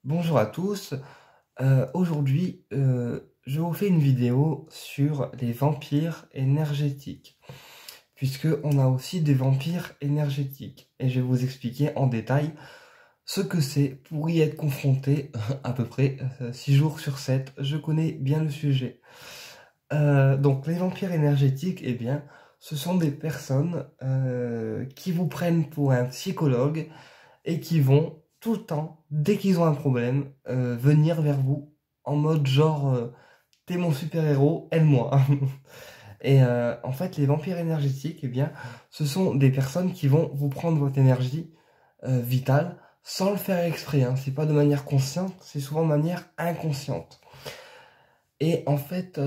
Bonjour à tous. Aujourd'hui, je vous fais une vidéo sur les vampires énergétiques, puisque on a aussi des vampires énergétiques, et je vais vous expliquer en détail ce que c'est pour y être confronté à peu près 6 jours sur 7. Je connais bien le sujet. Donc les vampires énergétiques, eh bien, ce sont des personnes qui vous prennent pour un psychologue et qui vont tout le temps, dès qu'ils ont un problème, venir vers vous en mode genre t'es mon super-héros, aide-moi. Et en fait, les vampires énergétiques, eh bien, ce sont des personnes qui vont vous prendre votre énergie vitale sans le faire exprès. Hein. C'est pas de manière consciente, c'est souvent de manière inconsciente. Et en fait,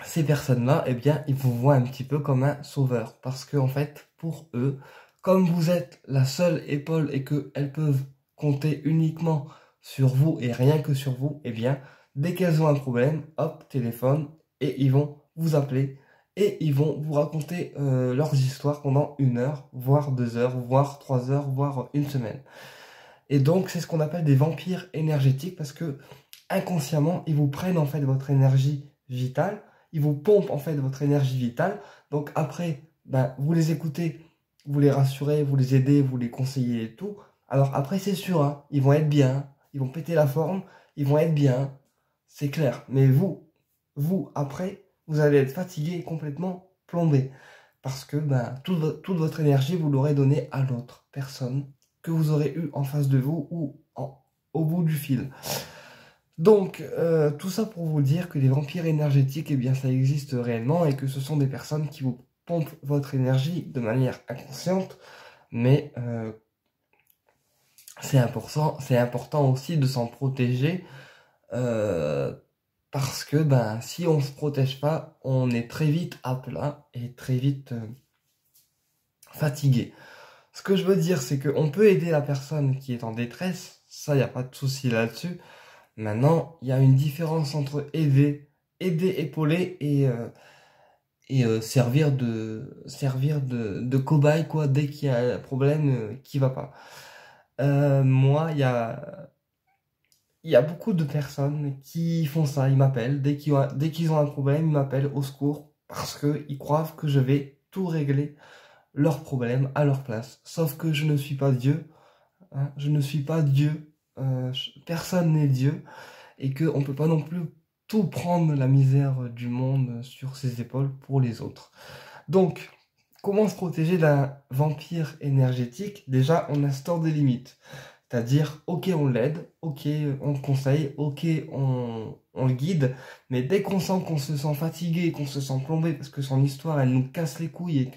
ces personnes-là, eh bien, ils vous voient un petit peu comme un sauveur. Parce que, en fait, pour eux, comme vous êtes la seule épaule et qu'elles peuvent compter uniquement sur vous et rien que sur vous, eh bien, dès qu'elles ont un problème, hop, téléphone, et ils vont vous appeler et ils vont vous raconter leurs histoires pendant 1 heure, voire 2 heures, voire 3 heures, voire une semaine. Et donc, c'est ce qu'on appelle des vampires énergétiques parce que inconsciemment, ils vous prennent en fait votre énergie vitale, ils vous pompent en fait votre énergie vitale. Donc après, ben, vous les écoutez, vous les rassurez, vous les aidez, vous les conseillez et tout. Alors après, c'est sûr, hein, ils vont être bien, ils vont péter la forme, ils vont être bien, c'est clair. Mais vous, après, vous allez être fatigué et complètement plombé. Parce que ben, toute votre énergie, vous l'aurez donnée à l'autre personne que vous aurez eu en face de vous ou au bout du fil. Donc, tout ça pour vous dire que les vampires énergétiques, eh bien, ça existe réellement et que ce sont des personnes qui vous pompent votre énergie de manière inconsciente, mais c'est important aussi de s'en protéger euh, parce que ben, si on se protège pas, on est très vite à plat et très vite fatigué. Ce que je veux dire, c'est qu'on peut aider la personne qui est en détresse, ça, il n'y a pas de souci là-dessus. Maintenant, il y a une différence entre aider, épauler et servir de cobaye quoi dès qu'il y a un problème qui va pas. Moi, il y a beaucoup de personnes qui font ça. Ils m'appellent dès qu'ils ont un problème, ils m'appellent au secours parce que ils croient que je vais tout régler leurs problèmes à leur place. Sauf que je ne suis pas Dieu. Hein, je ne suis pas Dieu. Personne n'est Dieu. Et qu'on ne peut pas non plus tout prendre la misère du monde sur ses épaules pour les autres. Donc, comment se protéger d'un vampire énergétique? Déjà, on instaure des limites. C'est-à-dire, ok, on l'aide, ok, on le conseille, ok, on le guide, mais dès qu'on sent qu'on se sent fatigué, qu'on se sent plombé, parce que son histoire, elle nous casse les couilles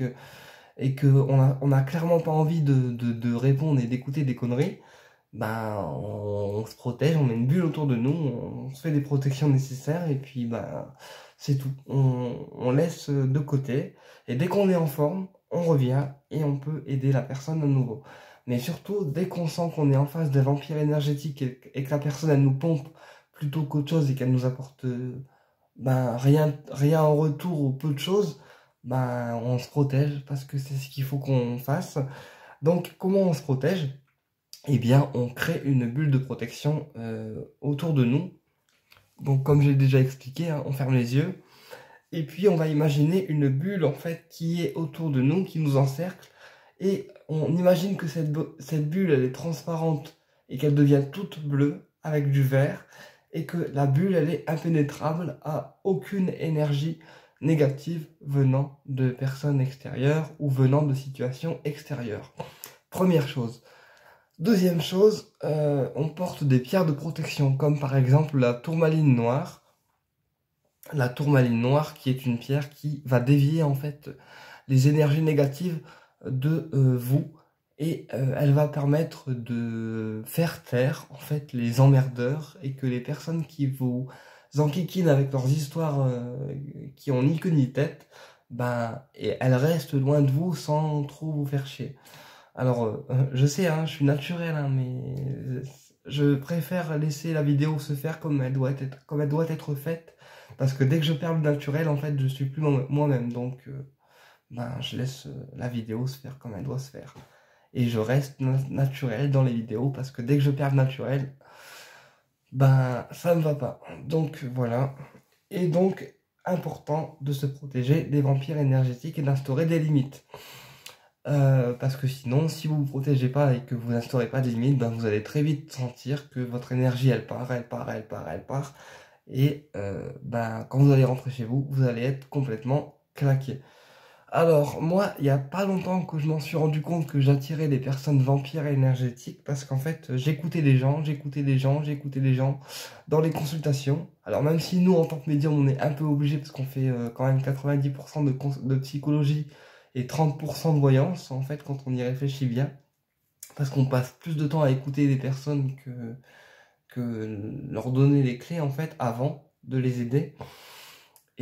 et que on a clairement pas envie de répondre et d'écouter des conneries, ben, on se protège, on met une bulle autour de nous, on se fait des protections nécessaires et puis ben, c'est tout. On laisse de côté et dès qu'on est en forme, on revient et on peut aider la personne à nouveau. Mais surtout, dès qu'on sent qu'on est en face d'un vampire énergétique et que la personne elle nous pompe plutôt qu'autre chose et qu'elle nous apporte ben, rien en retour ou peu de choses, ben, on se protège parce que c'est ce qu'il faut qu'on fasse. Donc, comment on se protège? Eh bien, on crée une bulle de protection autour de nous. Donc, comme j'ai déjà expliqué, hein, on ferme les yeux. Et puis, on va imaginer une bulle, en fait, qui est autour de nous, qui nous encercle. Et on imagine que cette bulle, elle est transparente et qu'elle devient toute bleue avec du vert. Et que la bulle, elle est impénétrable à aucune énergie négative venant de personnes extérieures ou venant de situations extérieures. Première chose. Deuxième chose, on porte des pierres de protection, comme par exemple la tourmaline noire. La tourmaline noire qui est une pierre qui va dévier en fait les énergies négatives de vous et elle va permettre de faire taire en fait les emmerdeurs et que les personnes qui vous enquiquinent avec leurs histoires qui ont ni queue ni tête, ben, et elles restent loin de vous sans trop vous faire chier. Alors, je sais, hein, je suis naturel, hein, mais je préfère laisser la vidéo se faire comme elle doit être faite, parce que dès que je perds le naturel, en fait, je suis plus moi-même, donc ben, je laisse la vidéo se faire comme elle doit se faire. et je reste naturel dans les vidéos parce que dès que je perds le naturel, ben ça ne va pas. Donc voilà. Et donc important de se protéger des vampires énergétiques et d'instaurer des limites. Parce que sinon, si vous vous protégez pas et que vous n'instaurez pas de limites, ben vous allez très vite sentir que votre énergie elle part, elle part, elle part, elle part. Et ben, quand vous allez rentrer chez vous, vous allez être complètement claqué. Alors, moi, il n'y a pas longtemps que je m'en suis rendu compte que j'attirais des personnes vampires énergétiques parce qu'en fait, j'écoutais des gens, j'écoutais des gens dans les consultations. Alors, même si nous, en tant que médium, on est un peu obligé parce qu'on fait quand même 90% de psychologie et 30% de voyance, en fait, quand on y réfléchit bien, parce qu'on passe plus de temps à écouter des personnes que leur donner les clés, en fait, avant de les aider.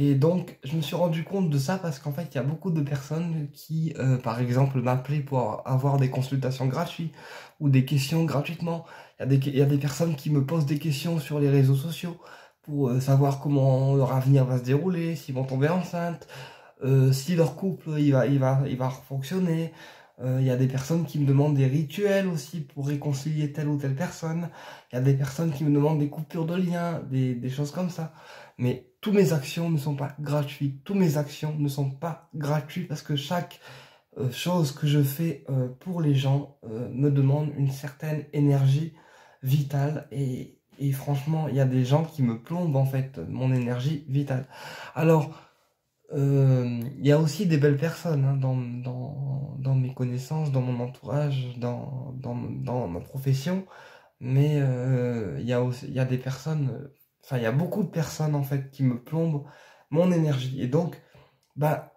Et donc, je me suis rendu compte de ça parce qu'en fait, il y a beaucoup de personnes qui, par exemple, m'appelaient pour avoir des consultations gratuites ou des questions gratuitement. Il y a des personnes qui me posent des questions sur les réseaux sociaux pour savoir comment leur avenir va se dérouler, s'ils vont tomber enceintes, si leur couple il va fonctionner. Il y a des personnes qui me demandent des rituels aussi pour réconcilier telle ou telle personne. Il y a des personnes qui me demandent des coupures de liens, des choses comme ça. Mais toutes mes actions ne sont pas gratuites. Toutes mes actions ne sont pas gratuites parce que chaque chose que je fais pour les gens me demande une certaine énergie vitale. Et franchement, il y a des gens qui me plombent en fait mon énergie vitale. Alors, il y a aussi des belles personnes hein, dans mes connaissances, dans mon entourage, dans ma profession, mais il y a des personnes, enfin il y a beaucoup de personnes en fait qui me plombent mon énergie. Et donc, bah,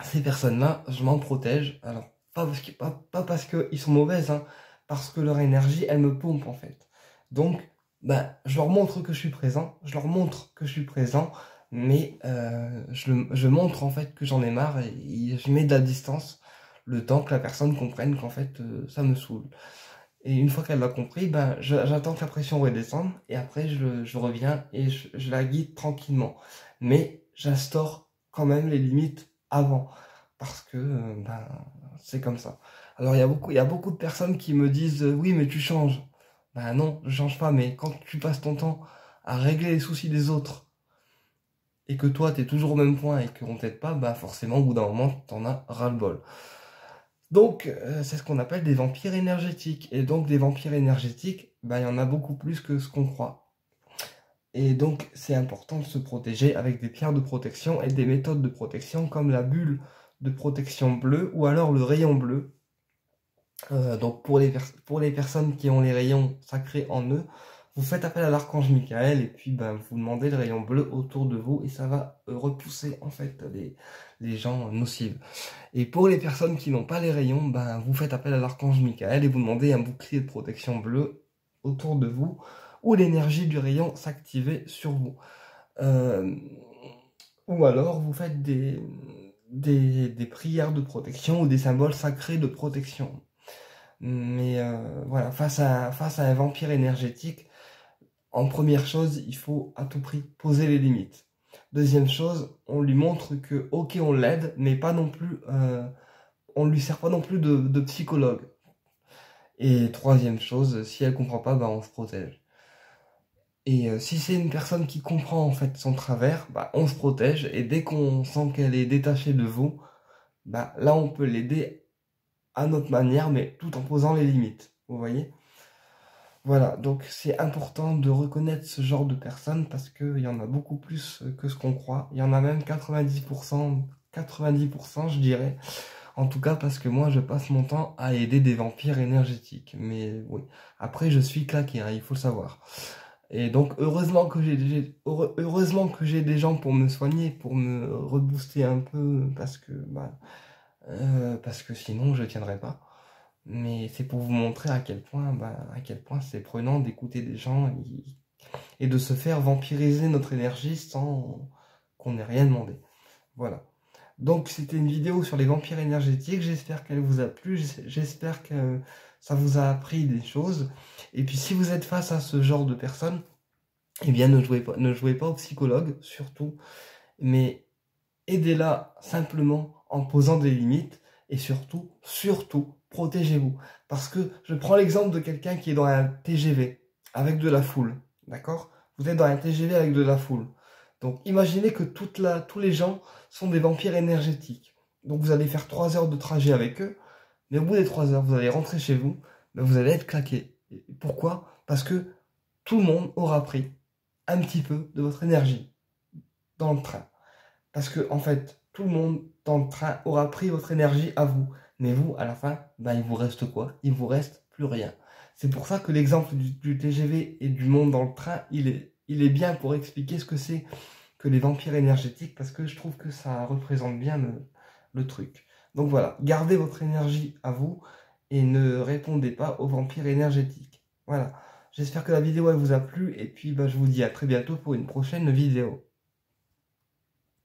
ces personnes-là, je m'en protège. Alors, pas parce qu'ils sont mauvaises, hein, parce que leur énergie, elle me pompe en fait. Donc, bah, je leur montre que je suis présent, je leur montre que je suis présent, mais je montre en fait que j'en ai marre et je mets de la distance le temps que la personne comprenne qu'en fait ça me saoule. Et une fois qu'elle l'a compris, ben, j'attends que la pression redescende et après je reviens et je la guide tranquillement. Mais j'instaure quand même les limites avant parce que ben, c'est comme ça. Alors il y a beaucoup de personnes qui me disent oui mais tu changes. Ben non, je change pas, mais quand tu passes ton temps à régler les soucis des autres et que toi t'es toujours au même point et qu'on t'aide pas, ben forcément au bout d'un moment t'en as ras-le-bol. Donc, c'est ce qu'on appelle des vampires énergétiques. Et donc, des vampires énergétiques, bah, il y en a beaucoup plus que ce qu'on croit. Et donc, c'est important de se protéger avec des pierres de protection et des méthodes de protection comme la bulle de protection bleue ou alors le rayon bleu. Donc, pour les personnes qui ont les rayons sacrés en eux, vous faites appel à l'archange Michael et puis ben, vous demandez le rayon bleu autour de vous et ça va repousser en fait les gens nocifs. Et pour les personnes qui n'ont pas les rayons, ben, vous faites appel à l'archange Michael et vous demandez un bouclier de protection bleu autour de vous où l'énergie du rayon s'activait sur vous. Euh, ou alors vous faites des prières de protection ou des symboles sacrés de protection. Mais voilà, face à un vampire énergétique, en première chose, il faut à tout prix poser les limites. Deuxième chose, on lui montre que ok on l'aide, mais pas non plus, on lui sert pas non plus de psychologue. Et troisième chose, si elle comprend pas, bah on se protège. Et si c'est une personne qui comprend en fait son travers, bah on se protège. Et dès qu'on sent qu'elle est détachée de vous, bah là on peut l'aider à notre manière, mais tout en posant les limites. Vous voyez? Voilà, donc c'est important de reconnaître ce genre de personnes parce qu'il y en a beaucoup plus que ce qu'on croit. Il y en a même 90%, 90% je dirais. En tout cas parce que moi je passe mon temps à aider des vampires énergétiques. Mais oui, après je suis claqué, hein, il faut le savoir. Et donc heureusement que j'ai des gens pour me soigner, pour me rebooster un peu parce que sinon je tiendrais pas. Mais c'est pour vous montrer à quel point c'est prenant d'écouter des gens et de se faire vampiriser notre énergie sans qu'on n'ait rien demandé. Voilà. Donc c'était une vidéo sur les vampires énergétiques. J'espère qu'elle vous a plu. J'espère que ça vous a appris des choses. Et puis si vous êtes face à ce genre de personnes, eh bien ne jouez pas au psychologue surtout, mais aidez-la simplement en posant des limites et surtout, surtout, protégez-vous. Parce que je prends l'exemple de quelqu'un qui est dans un TGV avec de la foule, d'accord? Vous êtes dans un TGV avec de la foule. Donc imaginez que tous les gens sont des vampires énergétiques. Donc vous allez faire 3 heures de trajet avec eux, mais au bout des 3 heures, vous allez rentrer chez vous, mais vous allez être claqué. Et pourquoi? Parce que tout le monde aura pris un petit peu de votre énergie dans le train. Parce que, en fait, tout le monde dans le train aura pris votre énergie à vous. Mais vous, à la fin, ben, il vous reste quoi? Il vous reste plus rien. C'est pour ça que l'exemple du TGV et du monde dans le train, il est bien pour expliquer ce que c'est que les vampires énergétiques, parce que je trouve que ça représente bien le truc. Donc voilà, gardez votre énergie à vous et ne répondez pas aux vampires énergétiques. Voilà, j'espère que la vidéo elle vous a plu et puis ben, je vous dis à très bientôt pour une prochaine vidéo.